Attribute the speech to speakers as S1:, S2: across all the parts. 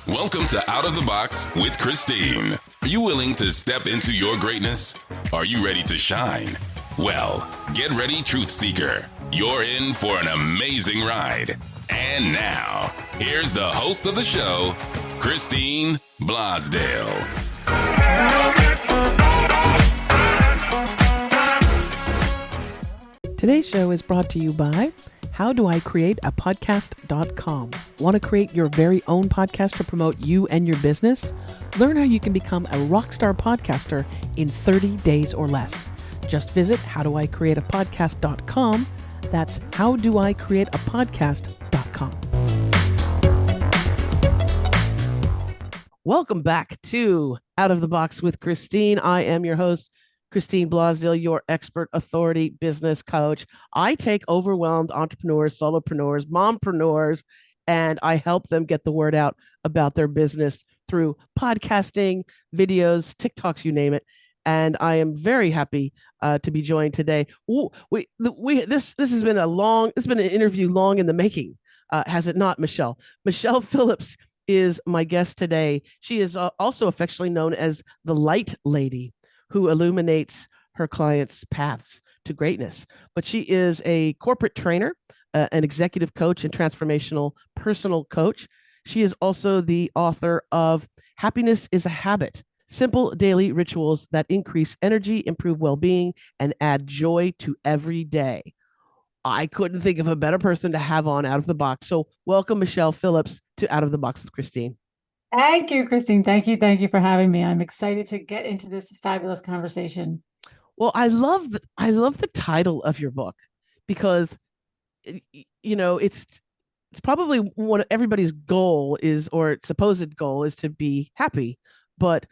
S1: Welcome to Out of the Box with Christine. Are you willing to step into your greatness? Are you ready to shine? Well, get ready, Truth Seeker. You're in for an amazing ride. And now, here's the host of the show, Christine Blosdale.
S2: Today's show is brought to you by HowDoICreateAPodcast.com. Want to create your very own podcast to promote you and your business? Learn how you can become a rockstar podcaster in 30 days or less. Just visit HowDoICreateAPodcast.com. That's HowDoICreateAPodcast.com. Welcome back to Out of the Box with Christine. I am your host, Christine Blosdale, your expert authority business coach. I take overwhelmed entrepreneurs, solopreneurs, mompreneurs, and I help them get the word out about their business through podcasting, videos, TikToks, you name it. And I am very happy to be joined today. This has been it's been an interview long in the making, has it not, Michelle? Michele Phillips is my guest today. She is also affectionately known as the Light Lady, who illuminates her clients' paths to greatness. But she is a corporate trainer, an executive coach, and transformational personal coach. She is also the author of Happiness is a Habit: Simple Daily Rituals that Increase Energy, Improve Well-Being, and Add Joy to Every Day. I couldn't think of a better person to have on Out of the Box. So welcome, Michele Phillips, to Out of the Box with Christine.
S3: Thank you, Christine. Thank you for having me. I'm excited to get into this fabulous conversation.
S2: Well, I love the title of your book because, you know, it's probably one of everybody's goal is, or supposed goal is, to be happy. But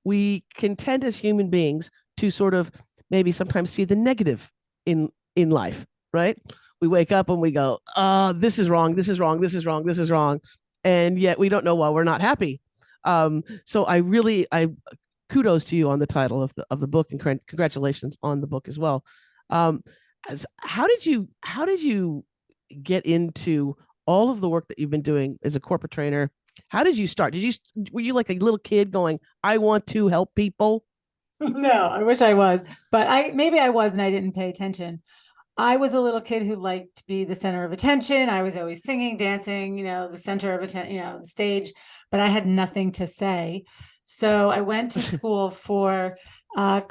S2: we can tend as human beings to sort of maybe sometimes see the negative in life, right? We wake up and we go, this is wrong, this is wrong, this is wrong, this is wrong. And yet we don't know why we're not happy. So I kudos to you on the title of the book, and congratulations on the book as well. How did you get into all of the work that you've been doing as a corporate trainer? How did you start? Were you like a little kid going, I want to help people?
S3: No, I wish I was, but maybe I was and I didn't pay attention. I was a little kid who liked to be the center of attention. I was always singing, dancing, the center of attention, the stage, but I had nothing to say. So I went to school for oh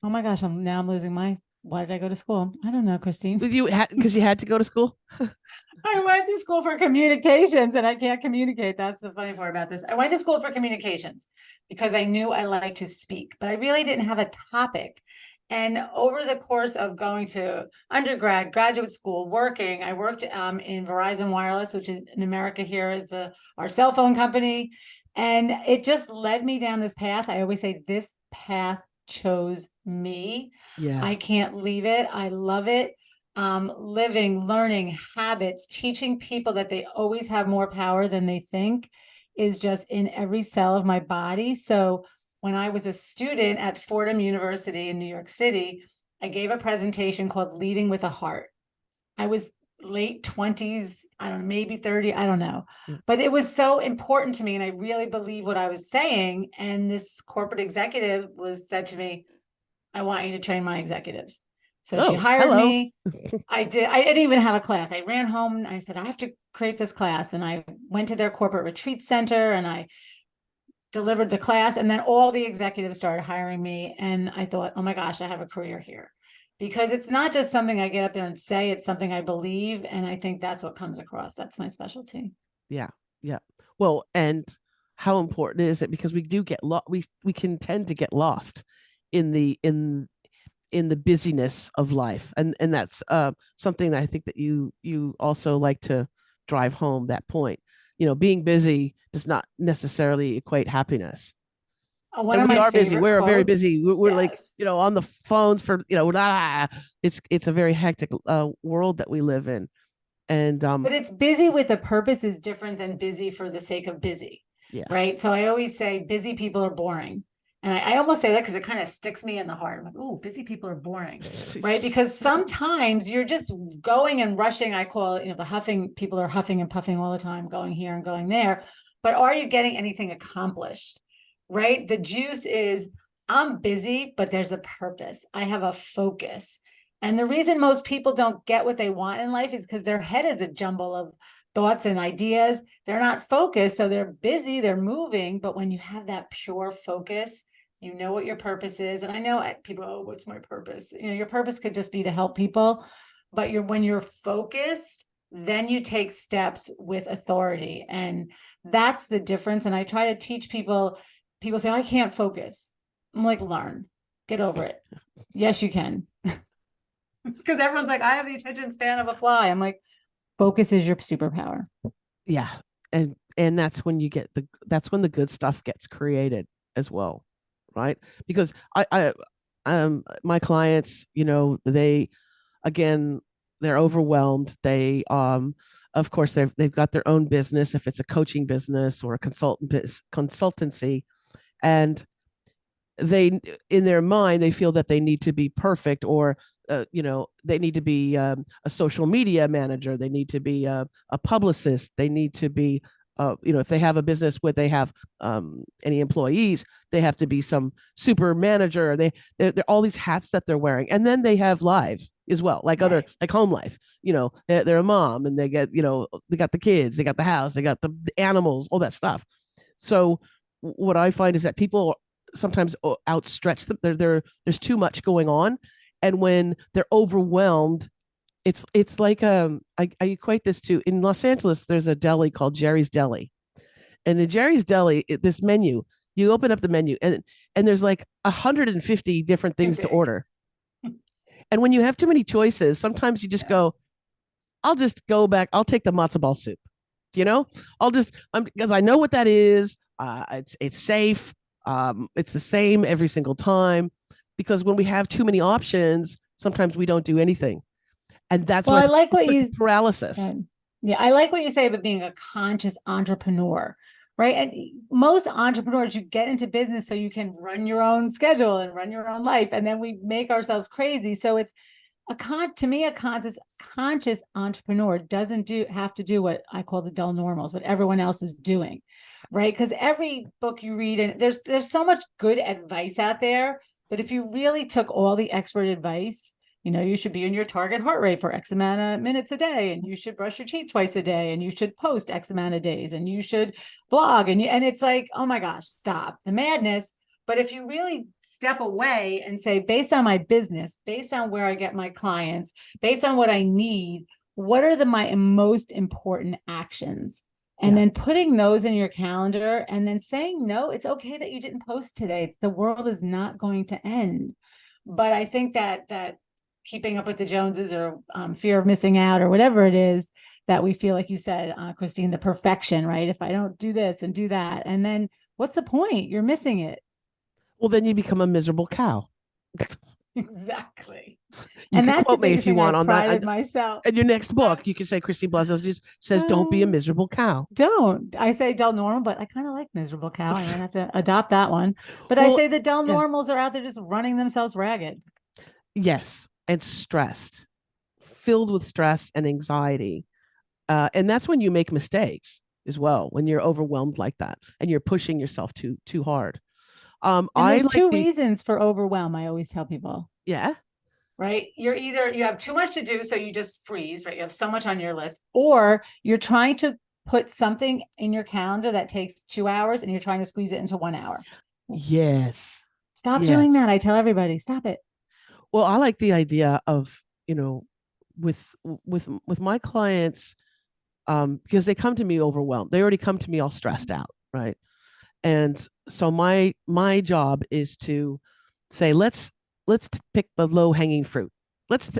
S3: my gosh, I'm losing why did I go to school? I don't know, Christine.
S2: Because you had to go to school?
S3: I went to school for communications and I can't communicate. That's the funny part about this. I went to school for communications because I knew I liked to speak, but I really didn't have a topic. And over the course of going to undergrad, graduate school, working, I worked in Verizon Wireless, which is in America here is our cell phone company. And it just led me down this path. I always say this path chose me.
S2: Yeah.
S3: I can't leave it. I love it. Living, learning, habits, teaching people that they always have more power than they think is just in every cell of my body. So when I was a student at Fordham University in New York City, I gave a presentation called Leading with a Heart. I was late 20s, I don't know, maybe 30, I don't know. But it was so important to me and I really believe what I was saying. And this corporate executive said to me, I want you to train my executives. So she hired me. I didn't even have a class. I ran home and I said, I have to create this class. And I went to their corporate retreat center and I delivered the class, and then all the executives started hiring me. And I thought, oh my gosh, I have a career here, because it's not just something I get up there and say, it's something I believe. And I think that's what comes across. That's my specialty.
S2: Yeah. Yeah. Well, and how important is it? Because we do get we can tend to get lost in the busyness of life. And that's something that I think that you also like to drive home, that point. Being busy does not necessarily equate happiness.
S3: One of my favorite
S2: busy. We're
S3: quotes.
S2: Very busy. We're
S3: Yes.
S2: like, on the phones for, it's a very hectic world that we live in. And
S3: but it's busy with a purpose is different than busy for the sake of busy.
S2: Yeah.
S3: Right. So I always say busy people are boring And I almost say that because it kind of sticks me in the heart. I'm like, oh, busy people are boring, right? Because sometimes you're just going and rushing. I call it, the huffing. People are huffing and puffing all the time, going here and going there. But are you getting anything accomplished, right? The juice is, I'm busy, but there's a purpose. I have a focus. And the reason most people don't get what they want in life is because their head is a jumble of thoughts and ideas. They're not focused. So they're busy, they're moving. But when you have that pure focus, you know what your purpose is. And I know people, oh, what's my purpose? Your purpose could just be to help people. But when you're focused, then you take steps with authority. And that's the difference. And I try to teach people say, I can't focus. I'm like, learn, get over it. Yes, you can. Because everyone's like, I have the attention span of a fly. I'm like, focus is your superpower.
S2: Yeah. And that's when that's when the good stuff gets created as well. Right. Because my clients, they're overwhelmed. They, of course, they've got their own business, if it's a coaching business or a consultancy, and in their mind, they feel that they need to be perfect, or they need to be a social media manager, they need to be a publicist, they need to be if they have a business where they have any employees, they have to be some super manager. They're all these hats that they're wearing, and then they have lives as well, like like home life. They're a mom, and they got the kids, they got the house, they got the animals, all that stuff. So what I find is that people sometimes outstretch them. There's too much going on, and when they're overwhelmed, it's like I equate this to, in Los Angeles, there's a deli called Jerry's Deli, and the Jerry's Deli, this menu, you open up the menu, and there's like 150 different things to order, and when you have too many choices, sometimes you just go, I'll just go back, I'll take the matzo ball soup, because I know what that is. It's safe. It's the same every single time, because when we have too many options, sometimes we don't do anything. And that's
S3: I like what you
S2: paralysis.
S3: Yeah, I like what you say about being a conscious entrepreneur, right? And most entrepreneurs, you get into business so you can run your own schedule and run your own life, and then we make ourselves crazy. So it's to me, a conscious entrepreneur doesn't have to do what I call the dull normals, what everyone else is doing, right? Because every book you read, and there's so much good advice out there, but if you really took all the expert advice, you should be in your target heart rate for X amount of minutes a day, and you should brush your teeth twice a day, and you should post X amount of days, and you should blog, and it's like, oh my gosh, stop the madness. But if you really step away and say, based on my business, based on where I get my clients, based on what I need, what are my most important actions? And then putting those in your calendar, and then saying, no, it's okay that you didn't post today. The world is not going to end. But I think that keeping up with the Joneses, or fear of missing out, or whatever it is that we feel, like you said, Christine, the perfection, right? If I don't do this and do that, and then what's the point? You're missing it.
S2: Well, then you become a miserable cow.
S3: Exactly.
S2: You can quote me if you want on that.
S3: Myself.
S2: In your next book, you can say Christine Blasio just says, "Don't be a miserable cow."
S3: Don't. I say dull normal, but I kind of like miserable cow. I'm gonna have to adopt that one. But I say the dull normals are out there just running themselves ragged.
S2: Yes, and stressed, filled with stress and anxiety, and that's when you make mistakes as well. When you're overwhelmed like that, and you're pushing yourself too hard.
S3: And there's two reasons for overwhelm. I always tell people.
S2: Yeah.
S3: Right. You're either you have too much to do, so you just freeze, right? You have so much on your list, or you're trying to put something in your calendar that takes 2 hours, and you're trying to squeeze it into 1 hour.
S2: Yes.
S3: Stop doing that. I tell everybody, stop it.
S2: Well, I like the idea of, with my clients, because they come to me overwhelmed. They already come to me all stressed out, right? And so my job is to say, let's pick the low hanging fruit. Let's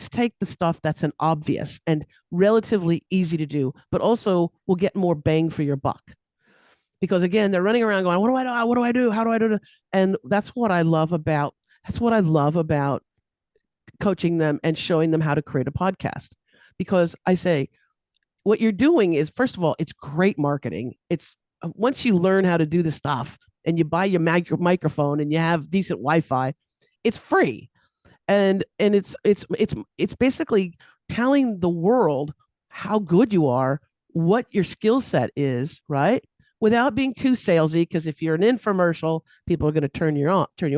S2: take the stuff that's an obvious and relatively easy to do, but also will get more bang for your buck. Because again, they're running around going, what do I do? What do I do? How do I do it? And that's what I love about coaching them and showing them how to create a podcast. Because I say, what you're doing is, first of all, it's great marketing. It's once you learn how to do the stuff, and you buy your microphone and you have decent Wi-Fi, it's free. And it's basically telling the world how good you are, what your skill set is, right? Without being too salesy, because if you're an infomercial, people are going to turn you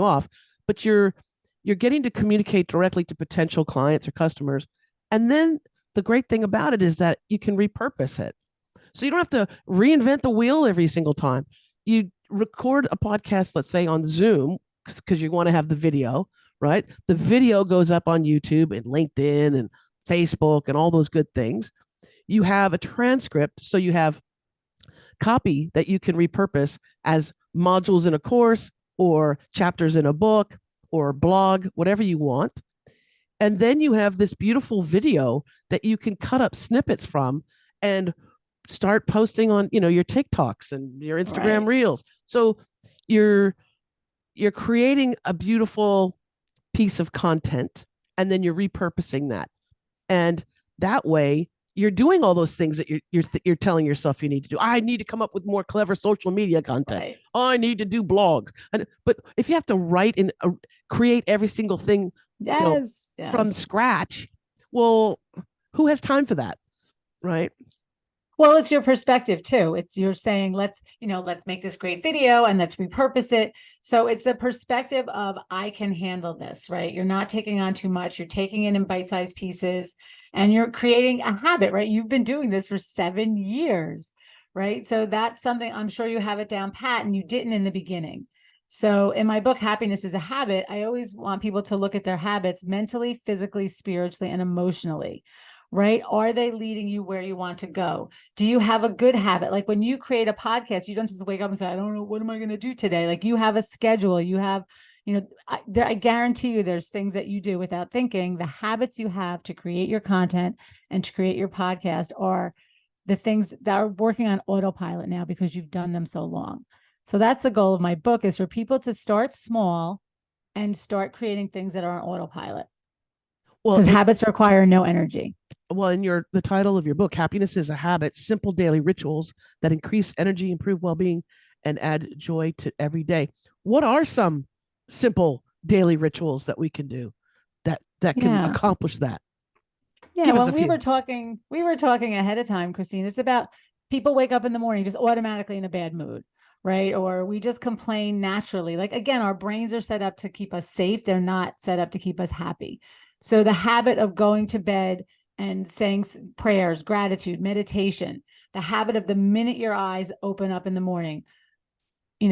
S2: off. But you're getting to communicate directly to potential clients or customers. And then the great thing about it is that you can repurpose it. So you don't have to reinvent the wheel every single time. You record a podcast, let's say on Zoom, because you want to have the video, right? The video goes up on YouTube and LinkedIn and Facebook and all those good things. You have a transcript, so you have copy that you can repurpose as modules in a course or chapters in a book or blog, whatever you want. And then you have this beautiful video that you can cut up snippets from and start posting on, your TikToks and your Instagram reels. So you're creating a beautiful piece of content, and then you're repurposing that. And that way you're doing all those things that you're telling yourself you need to do. I need to come up with more clever social media content. Right. I need to do blogs. But if you have to write and create every single thing from scratch, well, who has time for that? Right.
S3: Well, it's your perspective too. You're saying, let's make this great video and let's repurpose it. So it's the perspective of, I can handle this, right? You're not taking on too much. You're taking it in bite-sized pieces and you're creating a habit, right? You've been doing this for 7 years, right? So that's something, I'm sure you have it down pat, and you didn't in the beginning. So in my book, Happiness is a Habit, I always want people to look at their habits mentally, physically, spiritually, and emotionally. Right? Are they leading you where you want to go? Do you have a good habit? Like when you create a podcast, you don't just wake up and say, I don't know, what am I going to do today? Like you have a schedule, you have, I guarantee you there's things that you do without thinking. The habits you have to create your content and to create your podcast are the things that are working on autopilot now because you've done them so long. So that's the goal of my book, is for people to start small and start creating things that are on autopilot. Well, because habits require no energy.
S2: Well, in the title of your book, Happiness is a Habit, Simple Daily Rituals that Increase Energy, Improve Well-Being, and Add Joy to Every Day. What are some simple daily rituals that we can do that can accomplish that?
S3: Yeah, well, we were talking ahead of time, Christine. It's about people wake up in the morning just automatically in a bad mood, right? Or we just complain naturally. Like, again, our brains are set up to keep us safe. They're not set up to keep us happy. So the habit of going to bed and saying prayers, gratitude, meditation, the habit of the minute your eyes open up in the morning,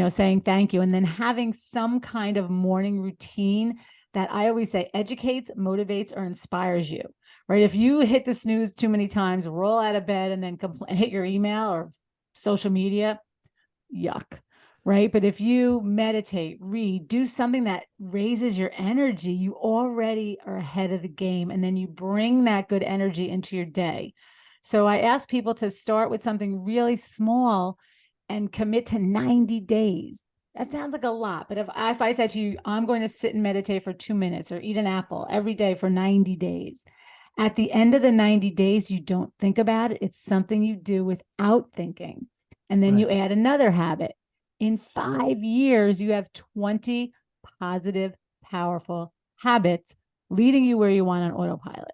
S3: saying thank you, and then having some kind of morning routine that I always say educates, motivates, or inspires you, right? If you hit the snooze too many times, roll out of bed, and then hit your email or social media, yuck. Right. But if you meditate, read, do something that raises your energy, you already are ahead of the game. And then you bring that good energy into your day. So I ask people to start with something really small and commit to 90 days. That sounds like a lot. But if I said to you, I'm going to sit and meditate for 2 minutes or eat an apple every day for 90 days. At the end of the 90 days, you don't think about it. It's something you do without thinking. And then you add another habit. In 5 years, you have 20 positive, powerful habits leading you where you want on autopilot,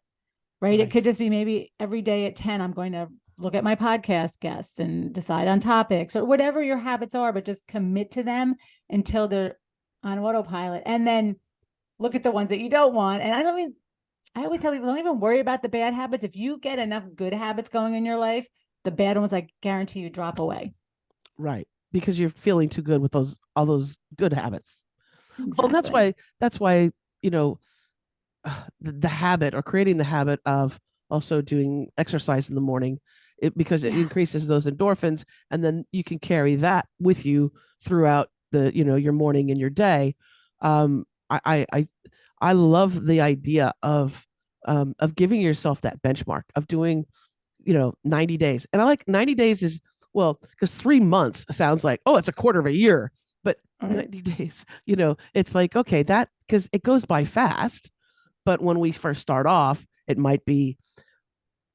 S3: right? It could just be maybe every day at 10, I'm going to look at my podcast guests and decide on topics or whatever your habits are, but just commit to them until they're on autopilot. And then look at the ones that you don't want. And I always tell people, don't even worry about the bad habits. If you get enough good habits going in your life, the bad ones, I guarantee you, drop away.
S2: Right. Because you're feeling too good with all those good habits. Exactly. Well, that's why the habit, or creating the habit of also doing exercise in the morning, because it increases those endorphins, and then you can carry that with you throughout your morning and your day. I love the idea of giving yourself that benchmark of doing 90 days, and I like 90 days is. Well, because 3 months sounds like, oh, it's a quarter of a year, but 90 days, it's like, okay, that, because it goes by fast. But when we first start off, it might be,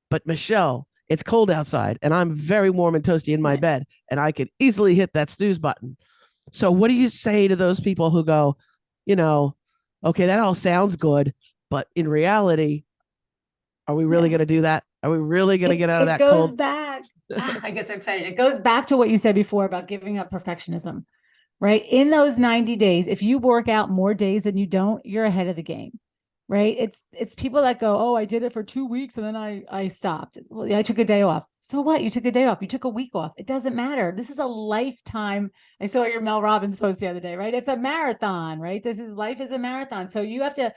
S2: but Michelle, it's cold outside and I'm very warm and toasty in my bed and I could easily hit that snooze button. So what do you say to those people who go, you know, okay, that all sounds good, but in reality, are we really
S3: Yeah.
S2: going to do that? Are we really going to
S3: It
S2: get out of
S3: it
S2: that
S3: goes
S2: cold?
S3: back. I get so excited. It goes back to what you said before about giving up perfectionism, right? In those 90 days, if you work out more days than you don't, you're ahead of the game. Right? It's people that go, "Oh, I did it for 2 weeks and then I stopped. Well, yeah, I took a day off." So what? You took a day off. You took a week off. It doesn't matter. This is a lifetime. I saw your Mel Robbins post the other day, right? It's a marathon, right? This is life is a marathon. So you have to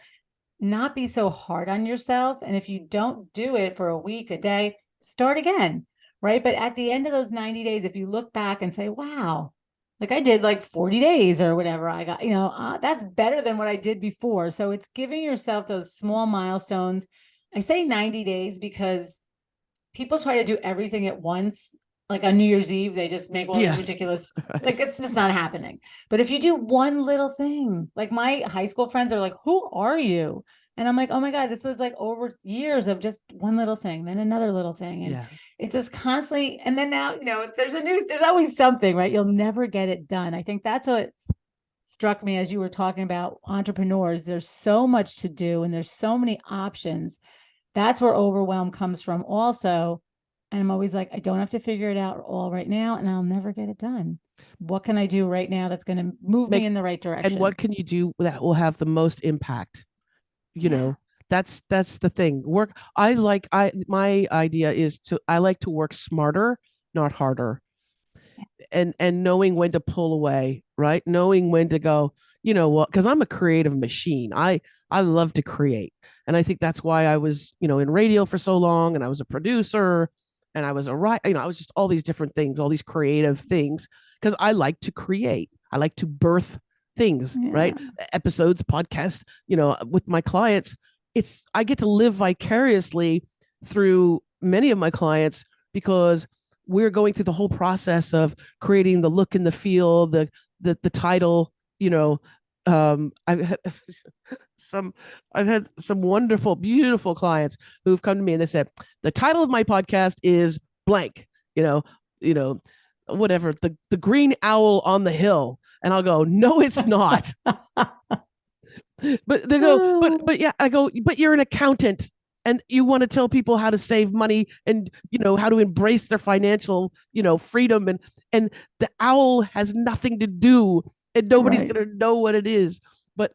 S3: not be so hard on yourself. And if you don't do it for a week, a day, start again. Right. But at the end of those 90 days, if you look back and say, wow, like I did like 40 days or whatever, I got, that's better than what I did before. So it's giving yourself those small milestones. I say 90 days because people try to do everything at once. Like on New Year's Eve, they just make all these
S2: Yes.
S3: ridiculous, like it's just not happening. But if you do one little thing, like my high school friends are like, "Who are you?" And I'm like, "Oh my God, this was like over years of just one little thing, then another little thing." And
S2: Yeah.
S3: it's just constantly, and then now, there's always something, right? You'll never get it done. I think that's what struck me as you were talking about entrepreneurs. There's so much to do and there's so many options. That's where overwhelm comes from also. And I'm always like, I don't have to figure it out all right now and I'll never get it done. What can I do right now that's going to move me
S2: Make
S3: in the right
S2: and
S3: direction?
S2: what can you do that will have the most impact? You
S3: Yeah.
S2: know, that's the thing. Work I like I my idea is to I like to work smarter, not harder. And knowing when to pull away, right? Knowing when to go, you know what, because I'm a creative machine. I love to create. And I think that's why I was, in radio for so long, and I was a producer, and I was a right, I was just all these different things, all these creative things, because I like to create. I like to birth things,
S3: Yeah.
S2: right? Episodes, podcasts, with my clients. It's I get to live vicariously through many of my clients because we're going through the whole process of creating the look and the feel, the title. I've had some I've had some wonderful, beautiful clients who've come to me and they said the title of my podcast is blank. You know, you know, whatever, the green owl on the hill, and I'll go, no, it's not. But they go, but yeah, I go, but you're an accountant and you want to tell people how to save money and how to embrace their financial freedom, and the owl has nothing to do, and nobody's
S3: Right.
S2: going to know what it is. But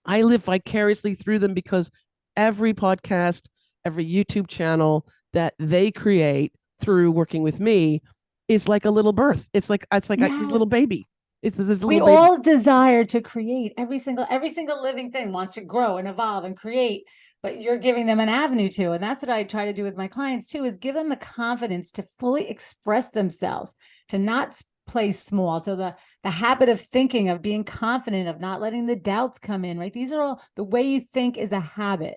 S2: I live vicariously through them because every podcast, every YouTube channel that they create through working with me is like a little birth. It's like his little
S3: Yes.
S2: baby. It's this
S3: We
S2: little baby.
S3: all desire to create. Every single living thing wants to grow and evolve and create, but you're giving them an avenue to. And that's what I try to do with my clients too, is give them the confidence to fully express themselves, to not play small. So the habit of thinking, of being confident, of not letting the doubts come in, right? These are all, the way you think is a habit.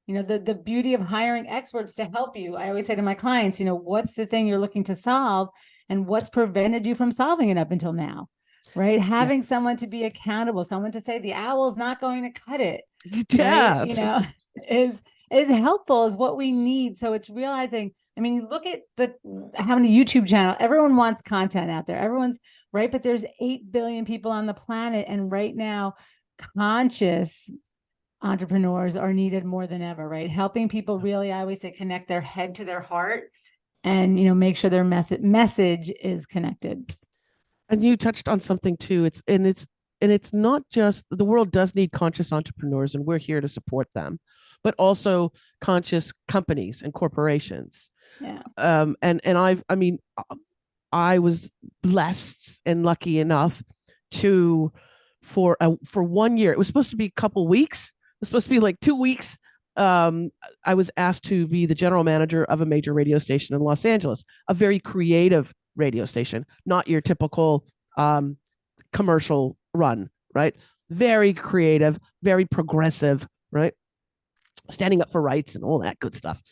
S3: The beauty of hiring experts to help you. I always say to my clients, what's the thing you're looking to solve and what's prevented you from solving it up until now? Right?
S2: Yeah.
S3: Having someone to be accountable, someone to say the owl's not going to cut it, right?
S2: Yeah.
S3: Is helpful, is what we need. So it's realizing, I mean, you look at having a YouTube channel, everyone wants content out there. Everyone's right, but there's 8 billion people on the planet. And right now, conscious entrepreneurs are needed more than ever, right? Helping people really, I always say, connect their head to their heart and, make sure their message is connected.
S2: And you touched on something too. It's not just the world does need conscious entrepreneurs, and we're here to support them, but also conscious companies and corporations.
S3: Yeah.
S2: I was blessed and lucky enough to for 1 year. It was supposed to be a couple weeks. It was supposed to be like 2 weeks. I was asked to be the general manager of a major radio station in Los Angeles, a very creative radio station, not your typical commercial run, right? Very creative, very progressive, right? Standing up for rights and all that good stuff.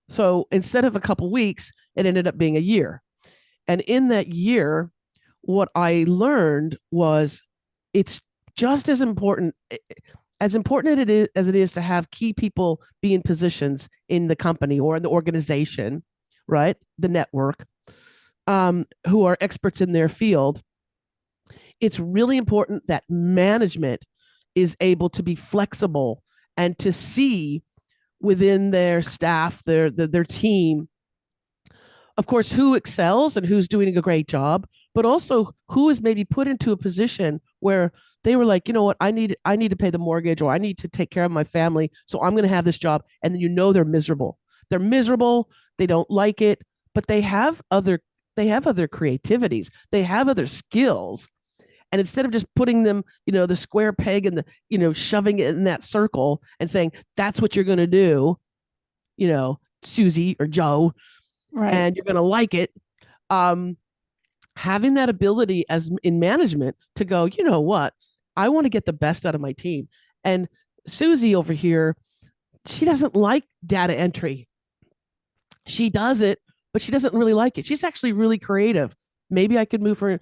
S2: So instead of a couple weeks, it ended up being a year. And in that year, what I learned was it's just as important as it is to have key people be in positions in the company or in the organization, right? The network, who are experts in their field. it's really important that management is able to be flexible and to see within their staff, their team, of course, who excels and who's doing a great job, but also who is maybe put into a position where they were like, you know what, I need to pay the mortgage, or I need to take care of my family, so I'm going to have this job. And then they're miserable. They're miserable. They don't like it, but they have other creativities. They have other skills. And instead of just putting them, the square peg and shoving it in that circle and saying, that's what you're going to do, Susie or Joe,
S3: Right.
S2: and you're going to like it. Having that ability as in management to go, you know what, I want to get the best out of my team. And Susie over here, she doesn't like data entry. She does it, but she doesn't really like it. She's actually really creative. Maybe I could move her,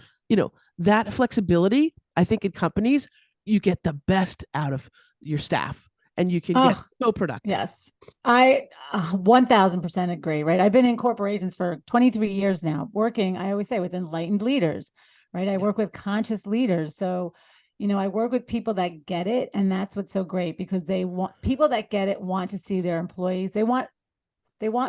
S2: that flexibility. I think in companies, you get the best out of your staff and you can get so productive.
S3: Yes, I 1000% agree, right? I've been in corporations for 23 years now, working, I always say, with enlightened leaders, right? I work with conscious leaders. So, I work with people that get it. And that's what's so great, because people that get it want to see their employees. They want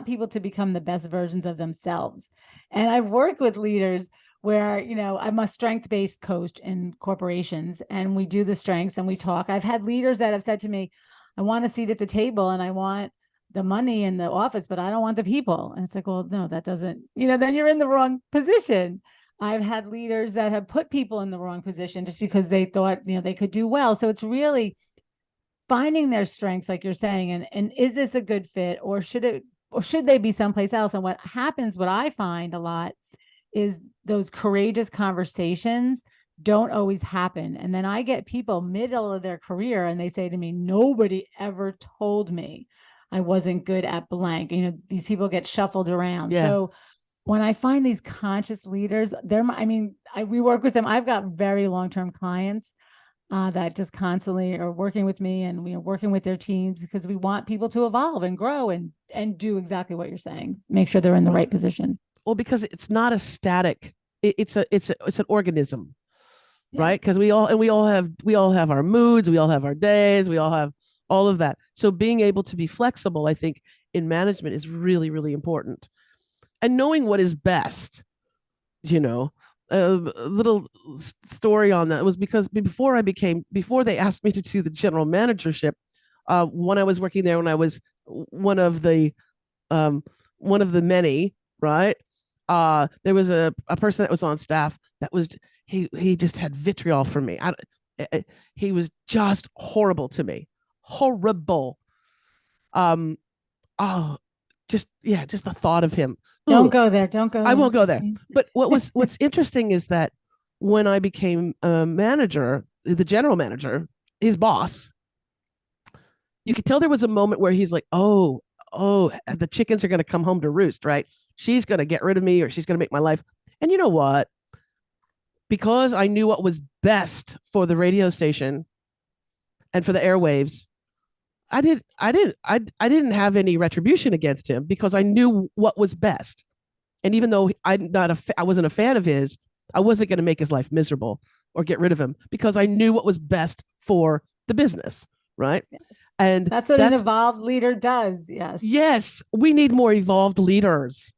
S3: people to become the best versions of themselves. And I've worked with leaders where, I'm a strength-based coach in corporations, and we do the strengths and we talk. I've had leaders that have said to me, I want a seat at the table and I want the money in the office, but I don't want the people. And it's like, well, no, that doesn't, then you're in the wrong position. I've had leaders that have put people in the wrong position just because they thought, they could do well. So it's really finding their strengths, like you're saying, and is this a good fit, or should they be someplace else? And what I find a lot is those courageous conversations don't always happen. And then I get people middle of their career and they say to me, nobody ever told me I wasn't good at blank. These people get shuffled around.
S2: Yeah.
S3: So when I find these conscious leaders, we work with them. I've got very long-term clients that just constantly are working with me, and we're working with their teams because we want people to evolve and grow and do exactly what you're saying. Make sure they're in the right position.
S2: Well, because it's not a static, it's an organism. Yeah. Right? Because we all have our moods, we all have our days, we all have all of that. So being able to be flexible, I think, in management is really, really important. And knowing what is best, a little story on that was because before they asked me to do the general managership, when I was working there, when I was one of the many, right? There was a person that was on staff that was, he just had vitriol for me. He was just horrible to me. Horrible. Just the thought of him.
S3: Don't go there. Don't go.
S2: I won't go there. But what's interesting is that when I became a manager, the general manager, his boss, you could tell there was a moment where he's like, oh, the chickens are going to come home to roost, right? She's going to get rid of me, or she's going to make my life. And you know what? Because I knew what was best for the radio station and for the airwaves, I didn't have any retribution against him, because I knew what was best. And even though I wasn't a fan of his, I wasn't going to make his life miserable or get rid of him, because I knew what was best for the business. Right.
S3: Yes.
S2: And
S3: that's what an evolved leader does. Yes.
S2: Yes. We need more evolved leaders.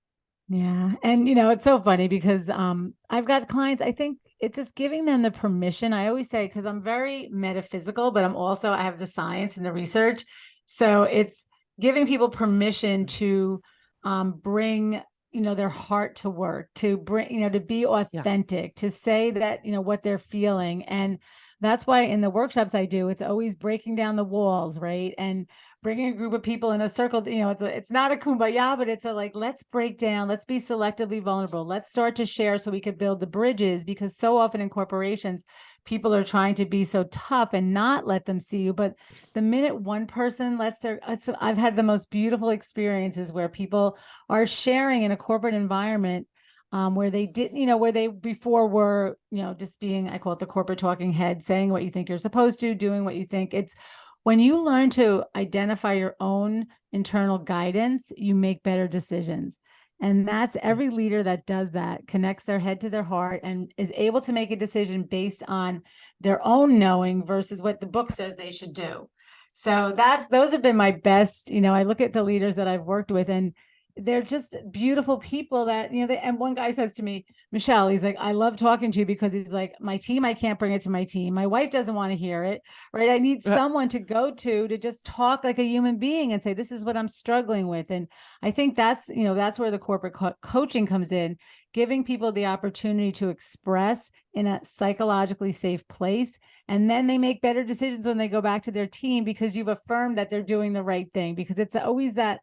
S3: Yeah. And, it's so funny because I've got clients, I think it's just giving them the permission. I always say, because I'm very metaphysical, but I have the science and the research. So it's giving people permission to bring, their heart to work, to bring, to be authentic, to say that, what they're feeling. And that's why in the workshops I do, it's always breaking down the walls, right? And bringing a group of people in a circle, it's not a kumbaya, but it's let's break down, let's be selectively vulnerable. Let's start to share so we could build the bridges, because so often in corporations, people are trying to be so tough and not let them see you. But the minute one person I've had the most beautiful experiences where people are sharing in a corporate environment where they didn't, where they before were, just being, I call it the corporate talking head, saying what you think you're supposed to, doing what you think. It's when you learn to identify your own internal guidance, you make better decisions. And that's every leader that does that, connects their head to their heart and is able to make a decision based on their own knowing versus what the book says they should do. So those have been my best. I look at the leaders that I've worked with, and they're just beautiful people that, and one guy says to me, Michelle, he's like, I love talking to you because he's like, my team, I can't bring it to my team. My wife doesn't want to hear it, right? I need someone to go to just talk like a human being and say, this is what I'm struggling with. And I think that's where the corporate coaching comes in, giving people the opportunity to express in a psychologically safe place. And then they make better decisions when they go back to their team because you've affirmed that they're doing the right thing. Because it's always that,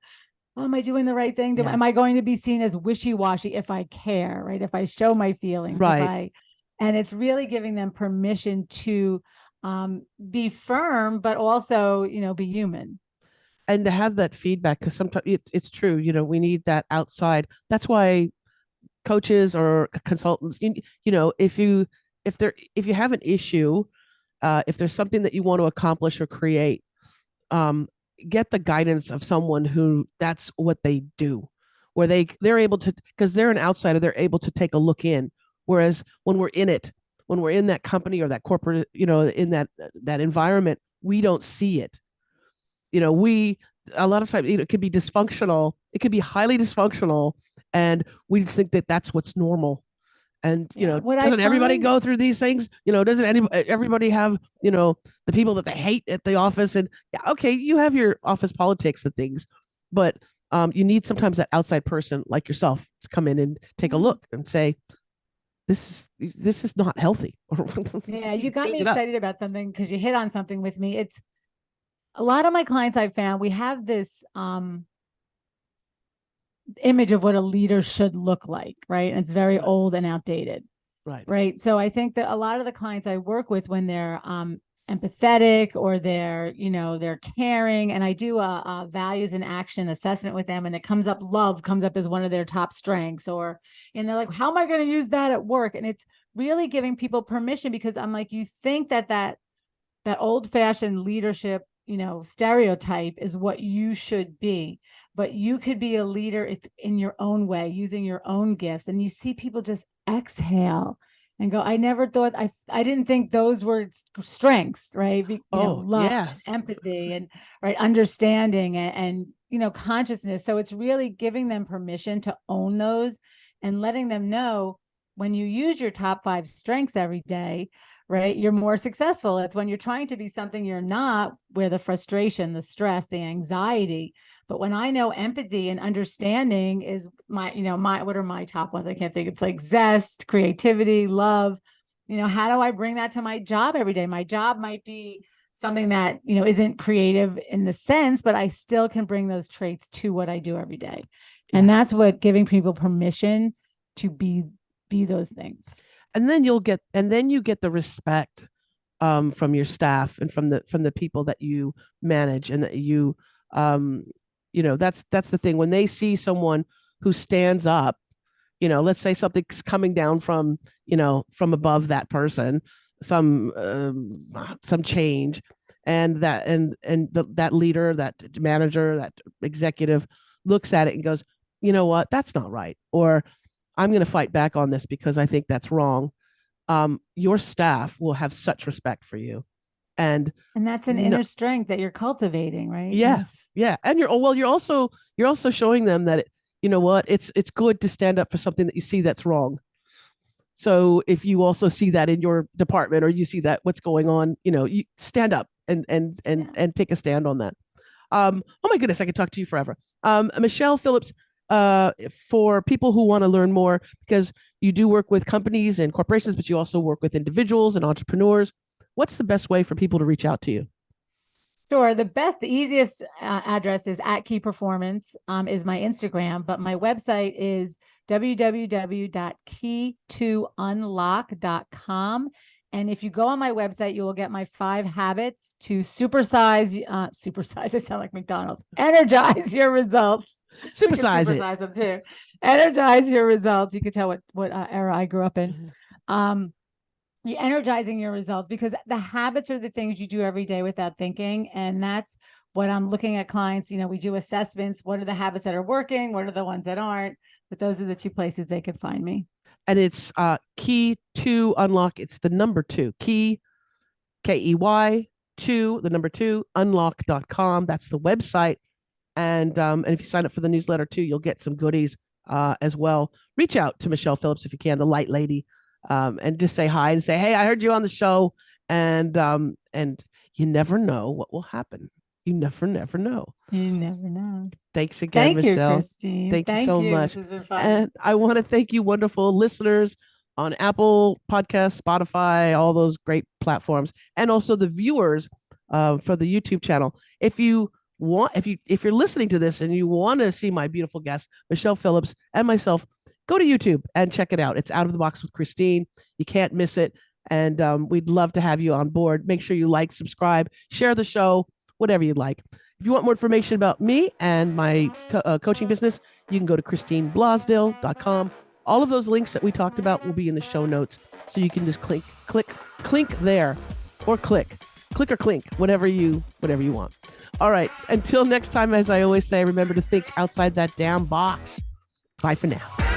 S3: oh, am I doing the right thing? Am I going to be seen as wishy-washy if I care, right? If I show my feelings,
S2: right?
S3: And it's really giving them permission to be firm, but also, be human.
S2: And to have that feedback, because sometimes it's true, we need that outside. That's why coaches or consultants, if you have an issue, if there's something that you want to accomplish or create, get the guidance of someone who that's what they do, where they're able to, because they're an outsider, they're able to take a look in. Whereas when we're in that company or that corporate, in that environment, we don't see it. We a lot of times, it could be dysfunctional. It could be highly dysfunctional, and we just think that that's what's normal. And doesn't everybody go through these things? Doesn't everybody have the people that they hate at the office? And okay, you have your office politics and things, but you need sometimes that outside person like yourself to come in and take a look and say, this is not healthy.
S3: Yeah, you got me excited about something because you hit on something with me. It's a lot of my clients I've found, we have this image of what a leader should look like, right? And it's very old and outdated. Right. So I think that a lot of the clients I work with, when they're empathetic or they're caring, and I do a values and action assessment with them, and it comes up, love comes up as one of their top strengths, and they're like, how am I going to use that at work? And it's really giving people permission, because I'm like, you think that old-fashioned leadership stereotype is what you should be, but you could be a leader in your own way, using your own gifts. And you see people just exhale and go, I never thought, I didn't think those were strengths, right? Love, empathy, and right, understanding, and consciousness. So it's really giving them permission to own those and letting them know, when you use your top 5 strengths every day, right, you're more successful. It's when you're trying to be something you're not, where the frustration, the stress, the anxiety. But when I know empathy and understanding is what are my top ones? I can't think. It's like zest, creativity, love. How do I bring that to my job every day? My job might be something that, isn't creative in the sense, but I still can bring those traits to what I do every day. Yeah. And that's what giving people permission to be those things.
S2: And then you get the respect from your staff and from the people that you manage, and that that's the thing. When they see someone who stands up, let's say something's coming down from above that person, some change, and that leader, that manager, that executive looks at it and goes, you know what, that's not right, or I'm going to fight back on this because I think that's wrong. Your staff will have such respect for you. And
S3: that's an inner strength that you're cultivating, right?
S2: Yes. Yeah. And you're also showing them that, it's good to stand up for something that you see that's wrong. So if you also see that in your department, or you see that what's going on, you stand up and take a stand on that. Oh my goodness, I could talk to you forever. Michele Phillips, for people who want to learn more, because you do work with companies and corporations, but you also work with individuals and entrepreneurs, what's the best way for people to reach out to you?
S3: Sure. The easiest address is @KeyPerformance, is my Instagram, but my website is www.key2unlock.com. And if you go on my website, you will get my 5 habits to supersize, I sound like McDonald's, energize your results.
S2: Supersize
S3: them too. Energize your results. You can tell what era I grew up in. Mm-hmm. You're energizing your results, because the habits are the things you do every day without thinking. And that's what I'm looking at clients. We do assessments. What are the habits that are working? What are the ones that aren't? But those are the two places they could find me.
S2: And it's key to unlock. It's the number 2 key, KEY 2, the number 2 unlock.com. That's the website. And if you sign up for the newsletter too, you'll get some goodies as well. Reach out to Michele Phillips if you can, the light lady, and just say hi and say, hey, I heard you on the show. And you never know what will happen. You never know.
S3: You never know.
S2: Thanks again, Michele.
S3: Thank you, Christine.
S2: Thank you so much.
S3: This has been fun.
S2: And I want to thank you, wonderful listeners on Apple Podcasts, Spotify, all those great platforms, and also the viewers for the YouTube channel. If you're listening to this and you want to see my beautiful guest, Michele Phillips, and myself, go to YouTube and check it out. It's Out of the Box with Christine. You can't miss it. And we'd love to have you on board. Make sure you like, subscribe, share the show, whatever you'd like. If you want more information about me and my coaching business, you can go to christineblasdale.com. All of those links that we talked about will be in the show notes. So you can just clink there, or click or clink, whatever you want. All right. Until next time, as I always say, remember to think outside that damn box. Bye for now.